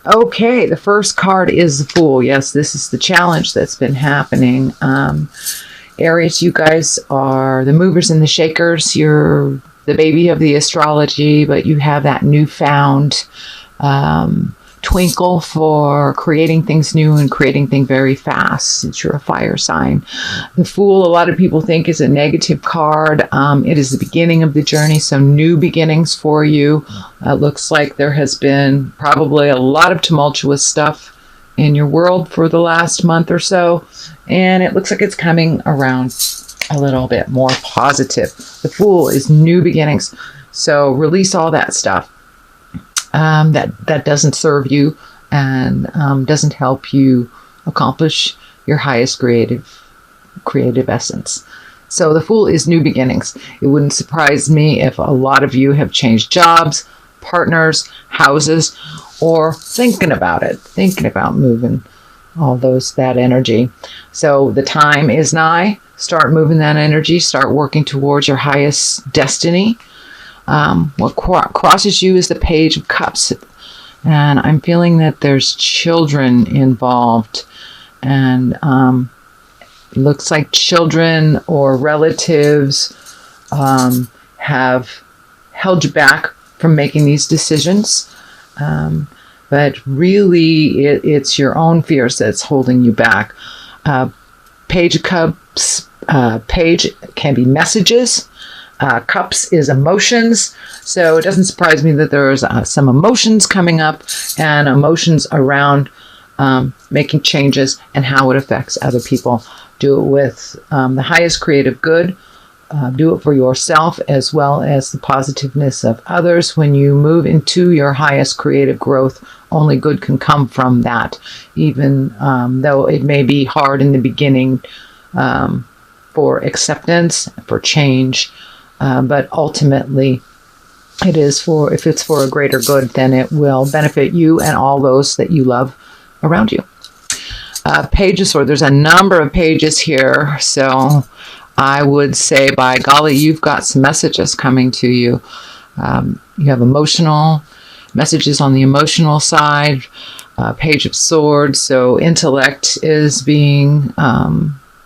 Okay, the first card is the Fool. Yes, this is the challenge that's been happening. Aries, you guys are the movers and the shakers. You're the baby of the astrology, but you have that newfound twinkle for creating things new and creating things very fast, since you're a fire sign. The Fool, a lot of people think, is a negative card. It is the beginning of the journey, so new beginnings for you. It looks like there has been probably a lot of tumultuous stuff in your world for the last month or so, and it looks like it's coming around a little bit more positive. The Fool is new beginnings, so release all that stuff that doesn't serve you and doesn't help you accomplish your highest creative essence. So the Fool is new beginnings. It wouldn't surprise me if a lot of you have changed jobs, partners, houses, or thinking about moving that energy. So the time is nigh. Start moving that energy. Start working towards your highest destiny. What crosses you is the Page of Cups. And I'm feeling that there's children involved. And looks like children or relatives have held you back from making these decisions. But really, it's your own fears that's holding you back. Page of Cups, page can be messages. Cups is emotions. So it doesn't surprise me that there's some emotions coming up and emotions around making changes and how it affects other people. Do it with the highest creative good. Do it for yourself as well as the positiveness of others. When you move into your highest creative growth, only good can come from that, even though it may be hard in the beginning for acceptance, for change. But ultimately, if it's for a greater good, then it will benefit you and all those that you love around you. Page of Swords, there's a number of pages here, so I would say, by golly, you've got some messages coming to you. You have emotional messages on the emotional side. Page of Swords, so intellect is being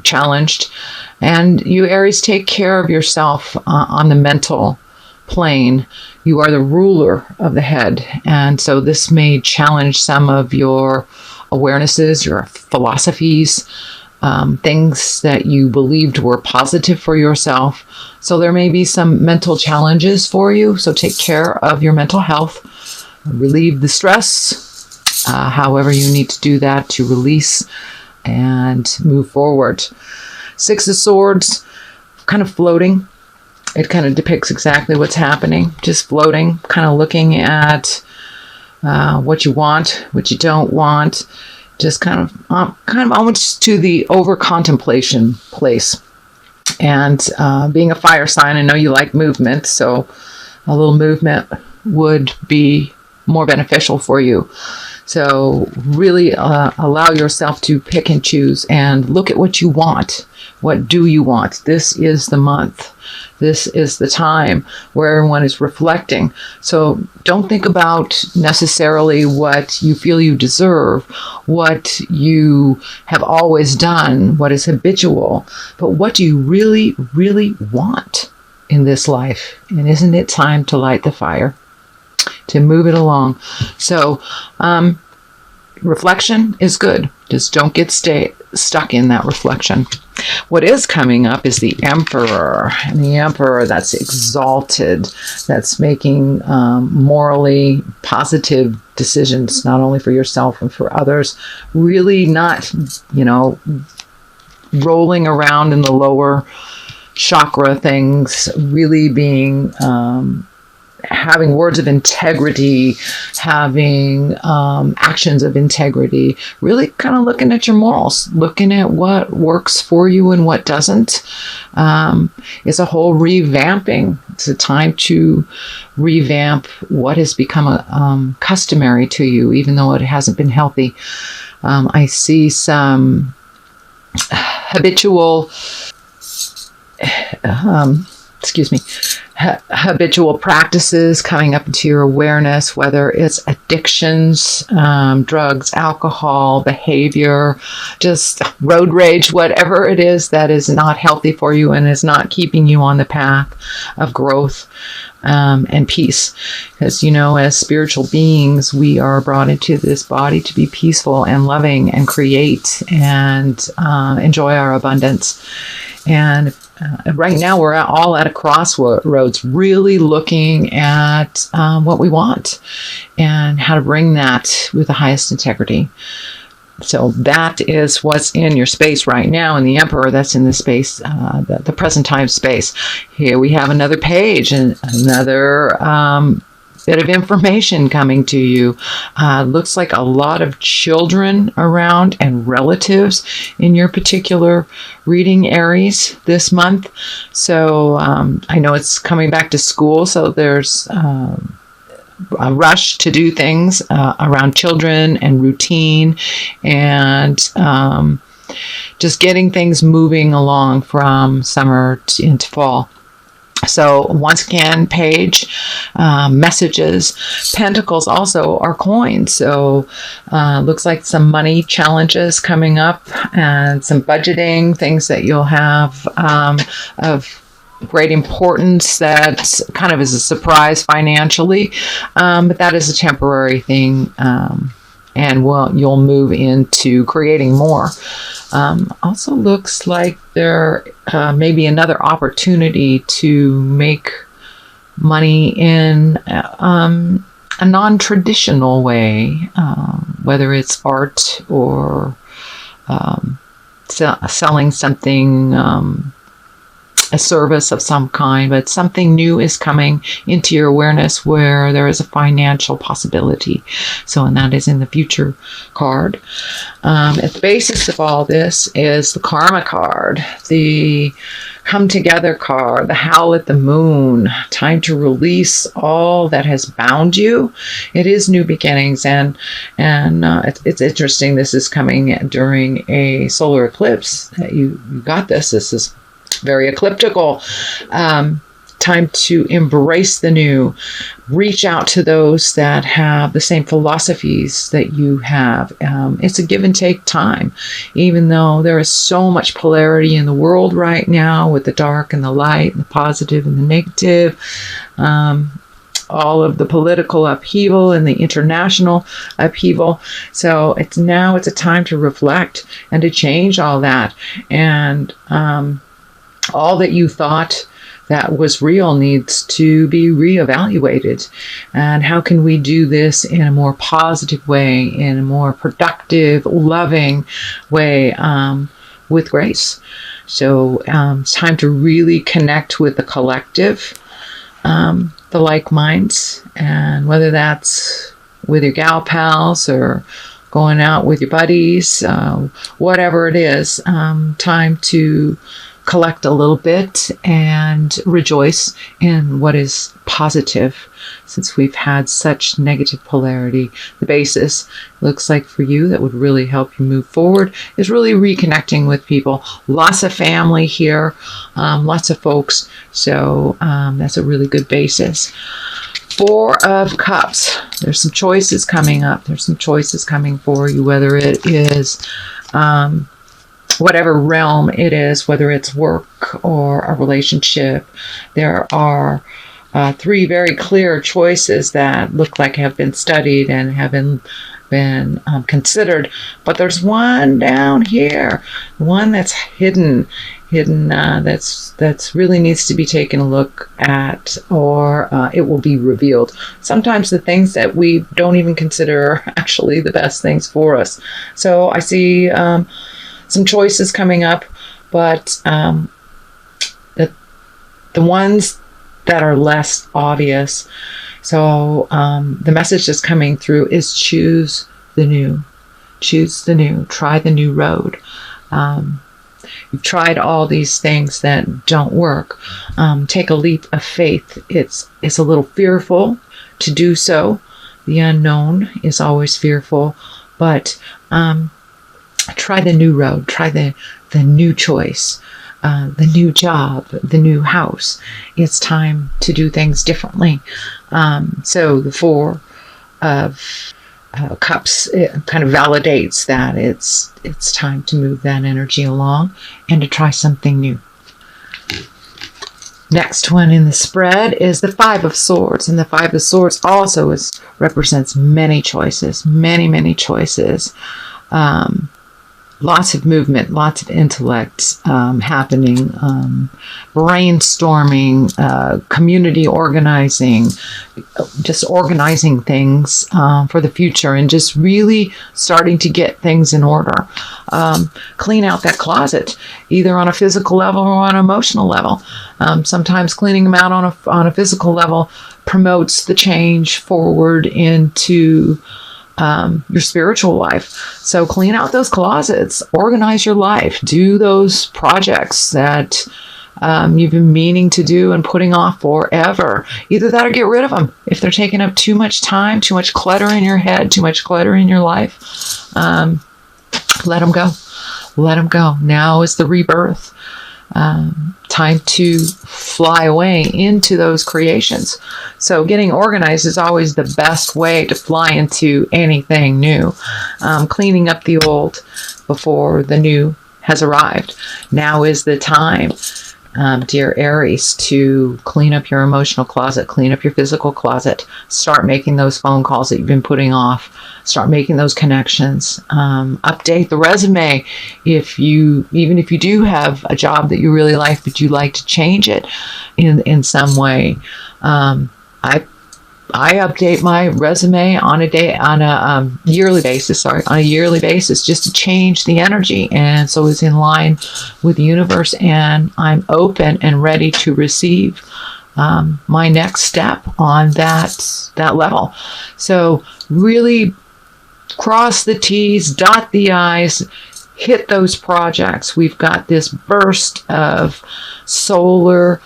challenged. And you, Aries, take care of yourself on the mental plane. You are the ruler of the head. And so this may challenge some of your awarenesses, your philosophies, things that you believed were positive for yourself. So there may be some mental challenges for you. So take care of your mental health. Relieve the stress, however you need to do that to release and move forward. Six of Swords, kind of floating. It kind of depicts exactly what's happening. Just floating, kind of looking at what you want, what you don't want. Just kind of almost to the over contemplation place. And being a fire sign, I know you like movement, so a little movement would be more beneficial for you. So really allow yourself to pick and choose and look at what you want. What do you want? This is the month. This is the time where everyone is reflecting. So don't think about necessarily what you feel you deserve, what you have always done, what is habitual, but what do you really, really want in this life? And isn't it time to light the fire, to move it along? So reflection is good. Just don't get stuck in that reflection. What is coming up is the Emperor. And the Emperor, that's exalted, that's making morally positive decisions, not only for yourself and for others. Really not, rolling around in the lower chakra things, really being having words of integrity, having actions of integrity, really kind of looking at your morals, looking at what works for you and what doesn't. It's a whole revamping. It's a time to revamp what has become customary to you, even though it hasn't been healthy. I see some habitual excuse me, habitual practices coming up into your awareness, whether it's addictions, drugs, alcohol, behavior, just road rage, whatever it is that is not healthy for you and is not keeping you on the path of growth and peace. Because, as spiritual beings, we are brought into this body to be peaceful and loving and create and enjoy our abundance. And right now we're all at a crossroads, really looking at what we want and how to bring that with the highest integrity. So that is what's in your space right now, and the Emperor, that's in the space, the present time space. Here we have another page and another bit of information coming to you. Looks like a lot of children around and relatives in your particular reading, Aries, this month. So I know it's coming back to school, so there's a rush to do things around children and routine and just getting things moving along from summer into fall. So once again, page, messages, pentacles also are coins. So looks like some money challenges coming up and some budgeting, things that you'll have of great importance that kind of is a surprise financially. But that is a temporary thing. And you'll move into creating more. Also looks like there may be another opportunity to make money in a non-traditional way, whether it's art or selling something, a service of some kind, but something new is coming into your awareness where there is a financial possibility. So, and that is in the future card. At the basis of all this is the Karma card, the Come Together card, the Howl at the Moon, time to release all that has bound you. It is new beginnings, and it's interesting. This is coming during a solar eclipse. You got this. This is very ecliptical. Time to embrace the new, reach out to those that have the same philosophies that you have. It's a give and take time, even though there is so much polarity in the world right now with the dark and the light and the positive and the negative. All of the political upheaval and the international upheaval. So it's a time to reflect and to change all that. And all that you thought that was real needs to be reevaluated. And how can we do this in a more positive way, in a more productive, loving way, with grace? So it's time to really connect with the collective, the like minds, and whether that's with your gal pals or going out with your buddies, whatever it is, time to collect a little bit and rejoice in what is positive, since we've had such negative polarity. The basis looks like for you that would really help you move forward is really reconnecting with people. Lots of family here, lots of folks. So that's a really good basis. Four of Cups. There's some choices coming up. There's some choices coming for you, whether it is whatever realm it is, whether it's work or a relationship. There are three very clear choices that look like have been studied and have been considered, but there's one down here, one that's hidden that's really needs to be taken a look at, or it will be revealed. Sometimes the things that we don't even consider are actually the best things for us. So I see some choices coming up, but the ones that are less obvious. So the message that's coming through is choose the new. Choose the new. Try the new road. You've tried all these things that don't work. Take a leap of faith. It's a little fearful to do so. The unknown is always fearful, but try the new road. Try the new choice. the new job, the new house. It's time to do things differently. So the Four of Cups, it kind of validates that it's time to move that energy along and to try something new. Next one in the spread is the Five of Swords, and the Five of Swords also represents many choices, many choices. Lots of movement, lots of intellect happening, brainstorming, community organizing, just organizing things for the future and just really starting to get things in order. Clean out that closet, either on a physical level or on an emotional level. Sometimes cleaning them out on a physical level promotes the change forward into your spiritual life. So clean out those closets, organize your life, do those projects that you've been meaning to do and putting off forever. Either that or get rid of them. If they're taking up too much time, too much clutter in your head, too much clutter in your life, let them go. Let them go. Now is the rebirth. Time to fly away into those creations. So getting organized is always the best way to fly into anything new. Cleaning up the old before the new has arrived. Now is the time, dear Aries, to clean up your emotional closet, clean up your physical closet, start making those phone calls that you've been putting off, start making those connections, update the resume. Even if you do have a job that you really like, but you like to change it in some way. I update my resume on a yearly basis, just to change the energy, and so it's in line with the universe, and I'm open and ready to receive my next step on that level. So really cross the T's, dot the I's, hit those projects. We've got this burst of solar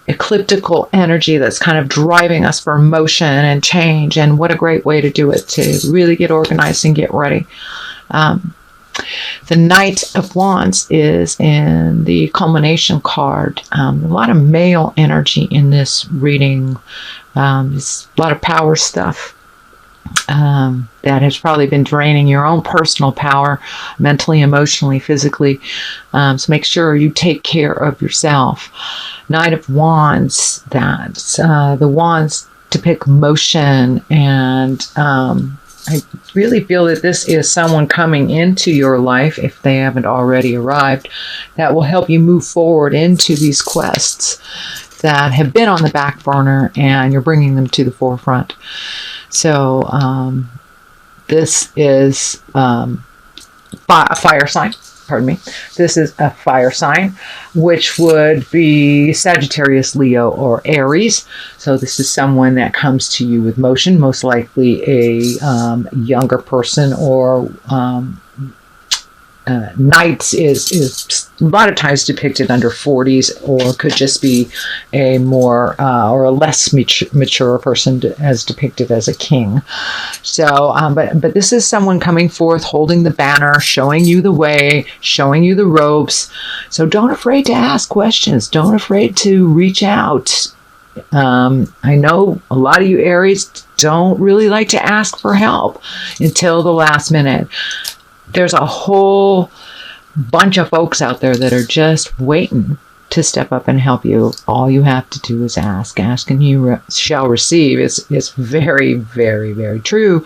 ecliptical energy that's kind of driving us for motion and change, and what a great way to do it, to really get organized and get ready. The Knight of Wands is in the culmination card. A lot of male energy in this reading. It's a lot of power stuff that has probably been draining your own personal power, mentally, emotionally, physically. So make sure you take care of yourself. Knight of Wands, that's the wands depict motion, and I really feel that this is someone coming into your life, if they haven't already arrived, that will help you move forward into these quests that have been on the back burner, and you're bringing them to the forefront. So this is a fire sign. Pardon me. This is a fire sign, which would be Sagittarius, Leo, or Aries. So this is someone that comes to you with motion, most likely a younger person, or Knight is a lot of times depicted under 40s, or could just be a more or a less mature person as depicted as a king. So, but this is someone coming forth, holding the banner, showing you the way, showing you the ropes. So don't afraid to ask questions. Don't afraid to reach out. I know a lot of you Aries don't really like to ask for help until the last minute. There's a whole bunch of folks out there that are just waiting to step up and help you. All you have to do is ask. Ask and you shall receive. It's very, very, very true.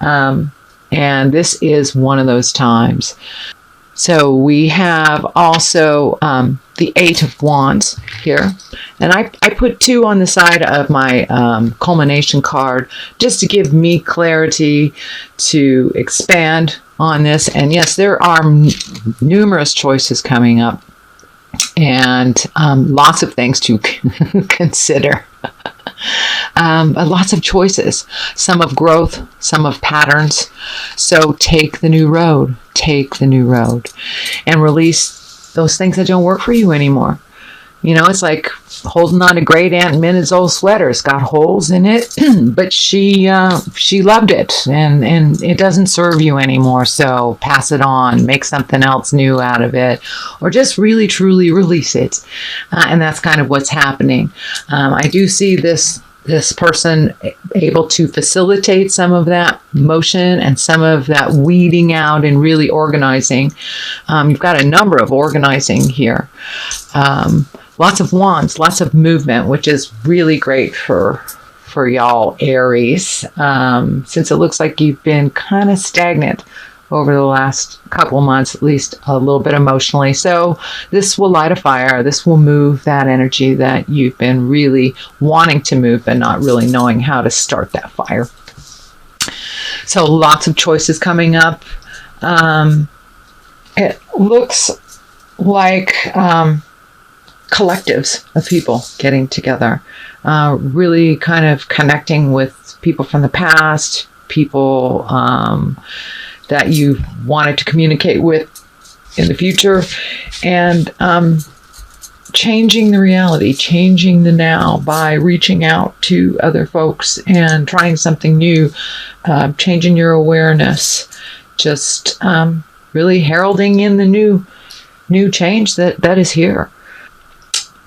And this is one of those times. So we have also the Eight of Wands here. And I put 2 on the side of my culmination card just to give me clarity to expand on this. And yes, there are numerous choices coming up, and lots of things to consider. Lots of choices, some of growth, some of patterns. So take the new road, and release those things that don't work for you anymore. You know, it's like holding on to Great Aunt Minna's old sweater. It's got holes in it, but she loved it, and it doesn't serve you anymore. So pass it on, make something else new out of it, or just really truly release it. And that's kind of what's happening. I do see this person able to facilitate some of that motion and some of that weeding out and really organizing. You've got a number of organizing here. Lots of wands, lots of movement, which is really great for y'all Aries, since it looks like you've been kind of stagnant over the last couple of months, at least a little bit emotionally. So this will light a fire. This will move that energy that you've been really wanting to move but not really knowing how to start that fire. So lots of choices coming up. It looks like collectives of people getting together, really kind of connecting with people from the past, people that you wanted to communicate with in the future, and changing the reality, changing the now by reaching out to other folks and trying something new, changing your awareness, just really heralding in the new change that is here.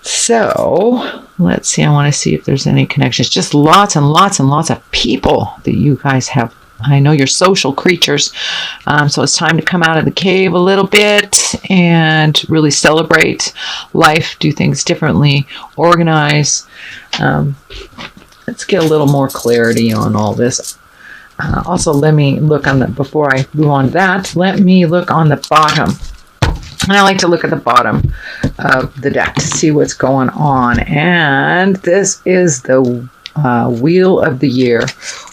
So let's see, I want to see if there's any connections. Just lots and lots and lots of people that you guys have. I know you're social creatures, so it's time to come out of the cave a little bit and really celebrate life, do things differently, organize. Let's get a little more clarity on all this. Also, let me look on before I move on to that, let me look on the bottom. And I like to look at the bottom of the deck to see what's going on. And this is the Wheel of the Year,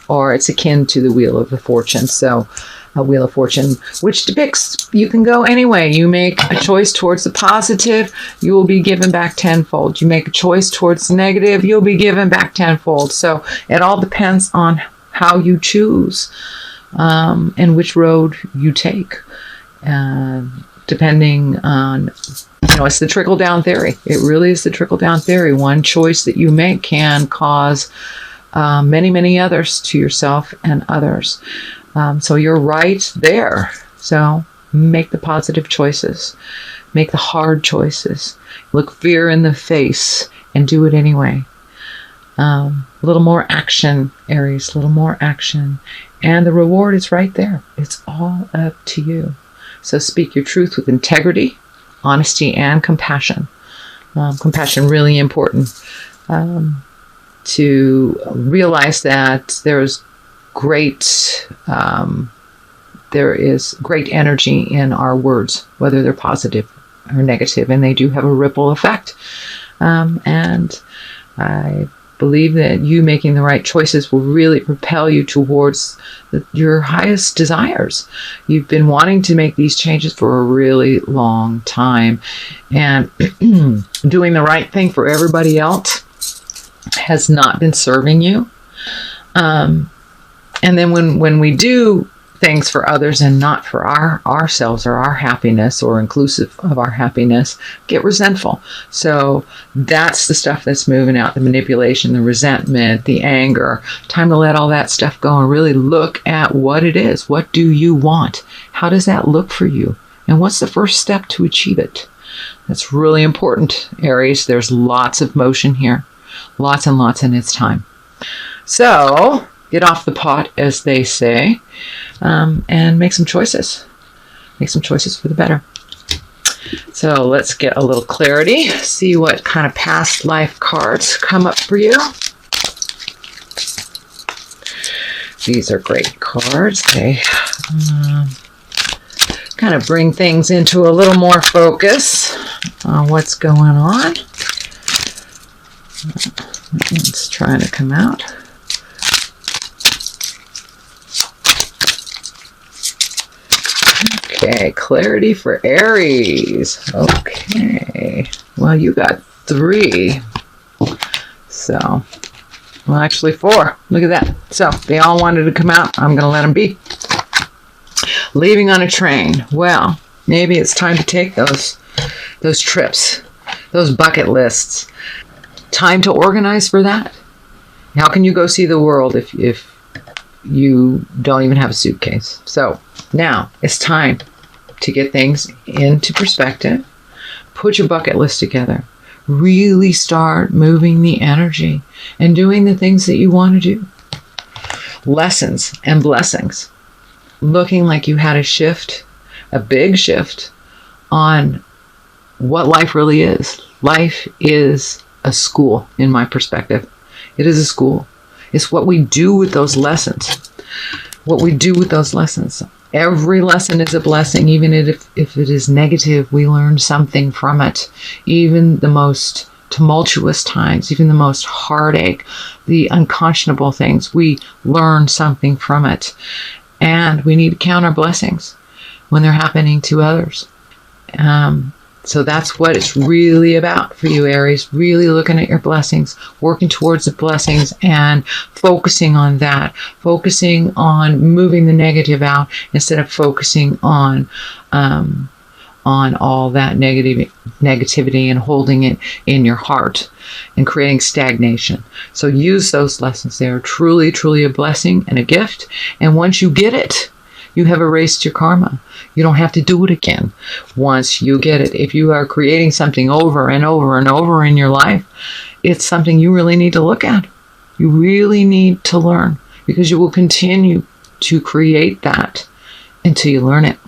or it's akin to the Wheel of the Fortune. So a Wheel of Fortune, which depicts you can go any way. You make a choice towards the positive, you will be given back tenfold. You make a choice towards the negative, you'll be given back tenfold. So it all depends on how you choose and which road you take. Depending on, it's the trickle-down theory. It really is the trickle-down theory. One choice that you make can cause many, many others to yourself and others. So you're right there. So make the positive choices. Make the hard choices. Look fear in the face and do it anyway. A little more action, Aries, a little more action. And the reward is right there. It's all up to you. So speak your truth with integrity, honesty, and compassion. Compassion really important. To realize that there is great energy in our words, whether they're positive or negative, and they do have a ripple effect. And I believe that you making the right choices will really propel you towards your highest desires. You've been wanting to make these changes for a really long time, and doing the right thing for everybody else has not been serving you. And then when we do things for others and not for ourselves or our happiness or inclusive of our happiness, get resentful. So that's the stuff that's moving out, the manipulation, the resentment, the anger. Time to let all that stuff go and really look at what it is. What do you want? How does that look for you? And what's the first step to achieve it? That's really important, Aries. There's lots of motion here. Lots and lots, and it's time. So get off the pot, as they say, and make some choices. Make some choices for the better. So let's get a little clarity. See what kind of past life cards come up for you. These are great cards. They kind of bring things into a little more focus on what's going on. It's trying to come out. Okay, clarity for Aries. Okay. Well, you got 3. So, well, actually 4. Look at that. So, they all wanted to come out. I'm going to let them be. Leaving on a train. Well, maybe it's time to take those trips. Those bucket lists. Time to organize for that. How can you go see the world if you don't even have a suitcase? So now it's time to get things into perspective. Put your bucket list together. Really start moving the energy and doing the things that you want to do. Lessons and blessings. Looking like you had a shift, a big shift on what life really is. Life is a school, in my perspective. It is a school. It's what we do with those lessons. What we do with those lessons. Every lesson is a blessing, even if it is negative, we learn something from it. Even the most tumultuous times, even the most heartache, the unconscionable things, we learn something from it. And we need to count our blessings when they're happening to others. So that's what it's really about for you, Aries. Really looking at your blessings, working towards the blessings and focusing on that. Focusing on moving the negative out instead of focusing on all that negativity and holding it in your heart and creating stagnation. So use those lessons. They are truly, truly a blessing and a gift. And once you get it, you have erased your karma. You don't have to do it again once you get it. If you are creating something over and over and over in your life, it's something you really need to look at. You really need to learn, because you will continue to create that until you learn it.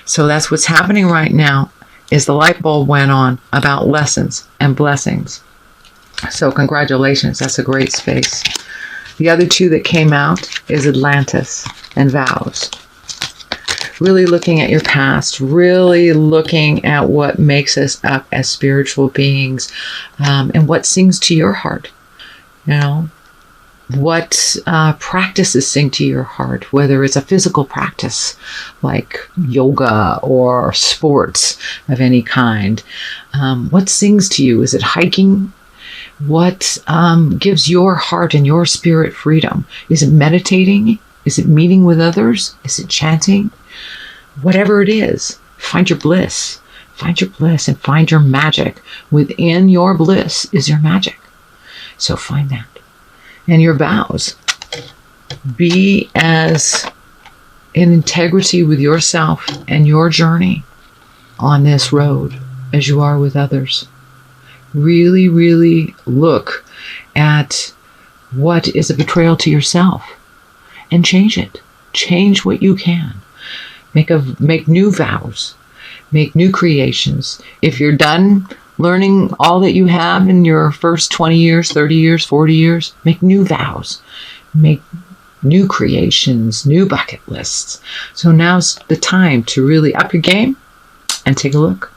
So that's what's happening right now, is the light bulb went on about lessons and blessings. So congratulations. That's a great space. The other two that came out is Atlantis and vows. Really looking at your past, really looking at what makes us up as spiritual beings, and what sings to your heart. You know, what practices sing to your heart, whether it's a physical practice like yoga or sports of any kind. What sings to you? Is it hiking? What gives your heart and your spirit freedom? Is it meditating? Is it meeting with others? Is it chanting? Whatever it is, find your bliss. Find your bliss and find your magic. Within your bliss is your magic. So find that. And your vows. Be as in integrity with yourself and your journey on this road as you are with others. Really, really look at what is a betrayal to yourself and change it. Change what you can. Make new vows. Make new creations. If you're done learning all that you have in your first 20 years, 30 years, 40 years, make new vows. Make new creations, new bucket lists. So now's the time to really up your game and take a look.